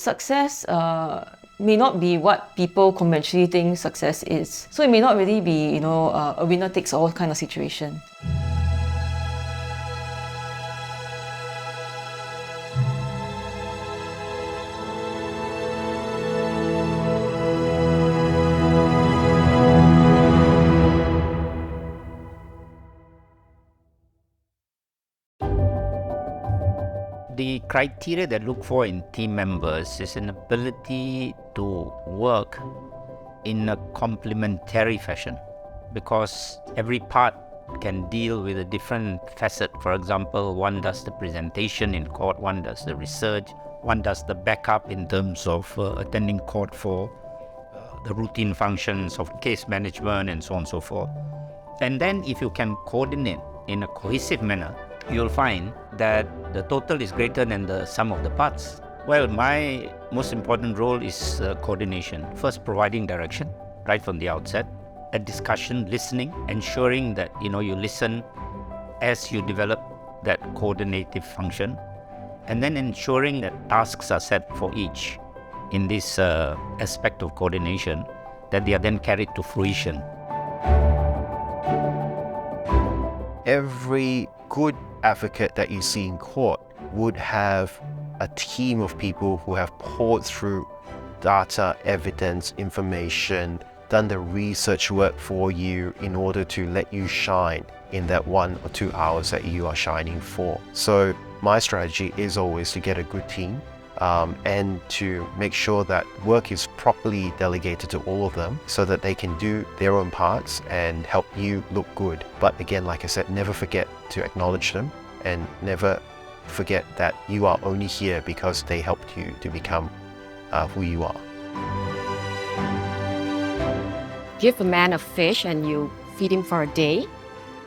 Success may not be what people conventionally think success is. So it may not really be, a winner takes all kind of situation. The criteria that I look for in team members is an ability to work in a complementary fashion, because every part can deal with a different facet. For example, one does the presentation in court, one does the research, one does the backup in terms of attending court for the routine functions of case management and so on and so forth. And then if you can coordinate in a cohesive manner, you'll find that the total is greater than the sum of the parts. Well, my most important role is coordination. First, providing direction right from the outset, a discussion, listening, ensuring that you listen as you develop that coordinative function, and then ensuring that tasks are set for each in this aspect of coordination, that they are then carried to fruition. Every good advocate that you see in court would have a team of people who have poured through data, evidence, information, done the research work for you in order to let you shine in that 1 or 2 hours that you are shining for. So my strategy is always to get a good team and to make sure that work is properly delegated to all of them so that they can do their own parts and help you look good. But again, like I said, never forget to acknowledge them and never forget that you are only here because they helped you to become who you are. Give a man a fish and you feed him for a day.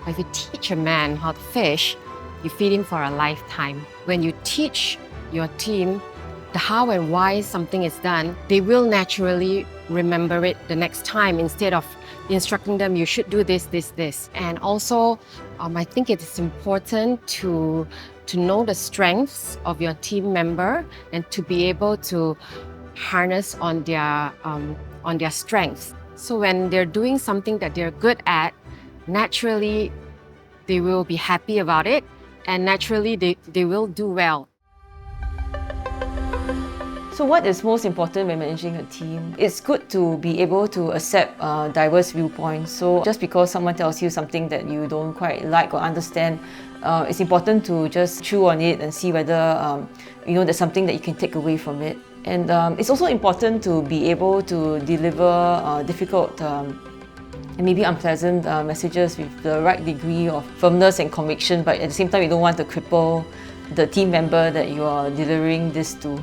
If you teach a man how to fish, you feed him for a lifetime. When you teach your team the how and why something is done, they will naturally remember it the next time instead of instructing them, you should do this, this, this. And also, I think it is important to know the strengths of your team member and to be able to harness on their strengths. So when they're doing something that they're good at, naturally, they will be happy about it and naturally they will do well. So what is most important when managing a team? It's good to be able to accept diverse viewpoints. So just because someone tells you something that you don't quite like or understand, it's important to just chew on it and see whether there's something that you can take away from it. And it's also important to be able to deliver difficult and maybe unpleasant messages with the right degree of firmness and conviction, but at the same time you don't want to cripple the team member that you are delivering this to.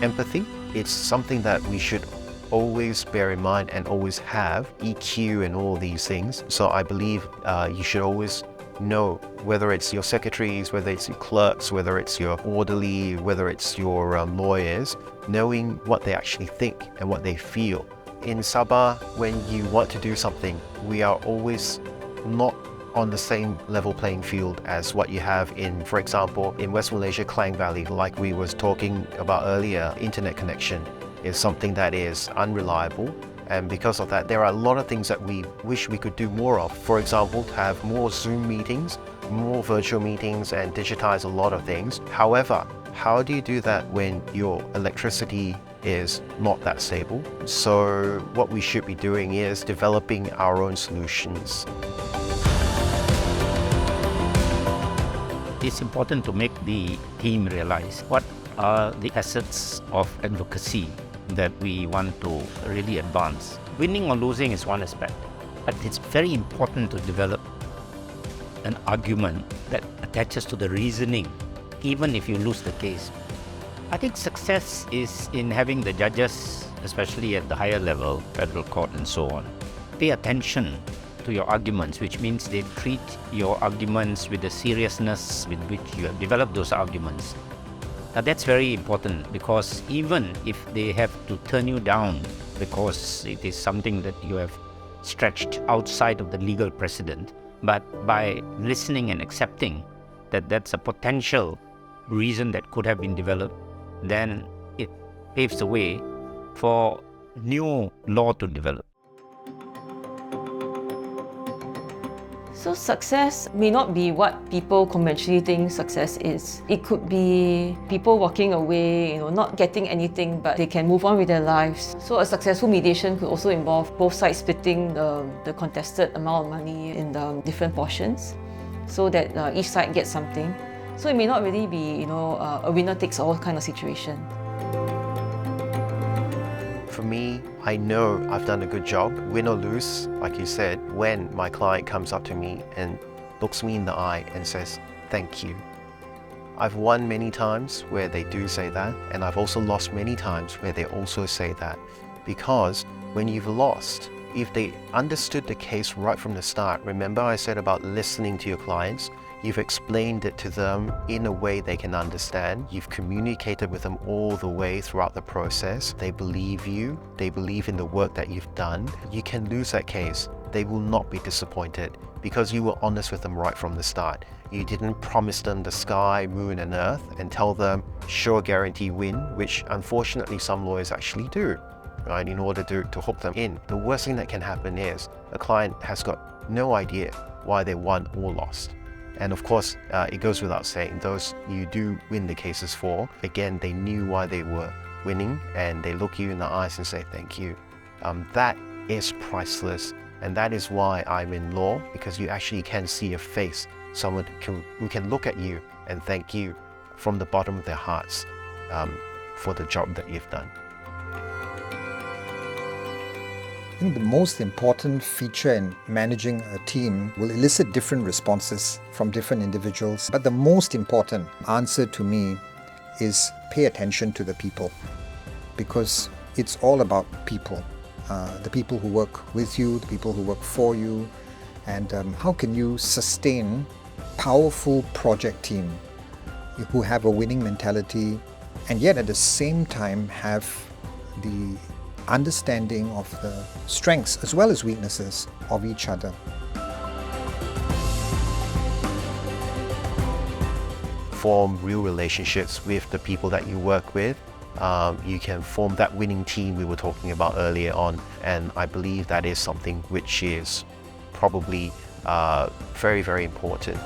Empathy, it's something that we should always bear in mind and always have, EQ and all these things. So I believe you should always know, whether it's your secretaries, whether it's your clerks, whether it's your orderly, whether it's your lawyers, knowing what they actually think and what they feel. In Sabah, when you want to do something, we are always not on the same level playing field as what you have in, for example, in West Malaysia, Klang Valley, like we was talking about earlier. Internet connection is something that is unreliable, and because of that, there are a lot of things that we wish we could do more of. For example, to have more Zoom meetings, more virtual meetings, and digitize a lot of things. However, how do you do that when your electricity is not that stable? So what we should be doing is developing our own solutions. It's important to make the team realize what are the assets of advocacy that we want to really advance. Winning or losing is one aspect, but it's very important to develop an argument that attaches to the reasoning, even if you lose the case. I think success is in having the judges, especially at the higher level, federal court and so on, pay attention to your arguments, which means they treat your arguments with the seriousness with which you have developed those arguments. Now that's very important, because even if they have to turn you down because it is something that you have stretched outside of the legal precedent, but by listening and accepting that that's a potential reason that could have been developed, then it paves the way for new law to develop. So success may not be what people conventionally think success is. It could be people walking away, not getting anything, but they can move on with their lives. So a successful mediation could also involve both sides splitting the contested amount of money in the different portions, so that each side gets something. So it may not really be, a winner takes all kind of situation. For me, I know I've done a good job, win or lose, like you said, when my client comes up to me and looks me in the eye and says, thank you. I've won many times where they do say that, and I've also lost many times where they also say that. Because when you've lost, if they understood the case right from the start, remember I said about listening to your clients, you've explained it to them in a way they can understand. You've communicated with them all the way throughout the process. They believe you. They believe in the work that you've done. You can lose that case. They will not be disappointed because you were honest with them right from the start. You didn't promise them the sky, moon and earth and tell them sure guarantee win, which unfortunately some lawyers actually do, right, in order to hook them in. The worst thing that can happen is a client has got no idea why they won or lost. And of course, it goes without saying, those you do win the cases for, again, they knew why they were winning and they look you in the eyes and say thank you. That is priceless, and that is why I'm in law, because you actually can see a face, someone who can look at you and thank you from the bottom of their hearts for the job that you've done. I think the most important feature in managing a team will elicit different responses from different individuals. But the most important answer to me is pay attention to the people, because it's all about people. The people who work with you, the people who work for you, and how can you sustain powerful project team who have a winning mentality and yet at the same time have the understanding of the strengths as well as weaknesses of each other. Form real relationships with the people that you work with. You can form that winning team we were talking about earlier on, and I believe that is something which is probably very, very important.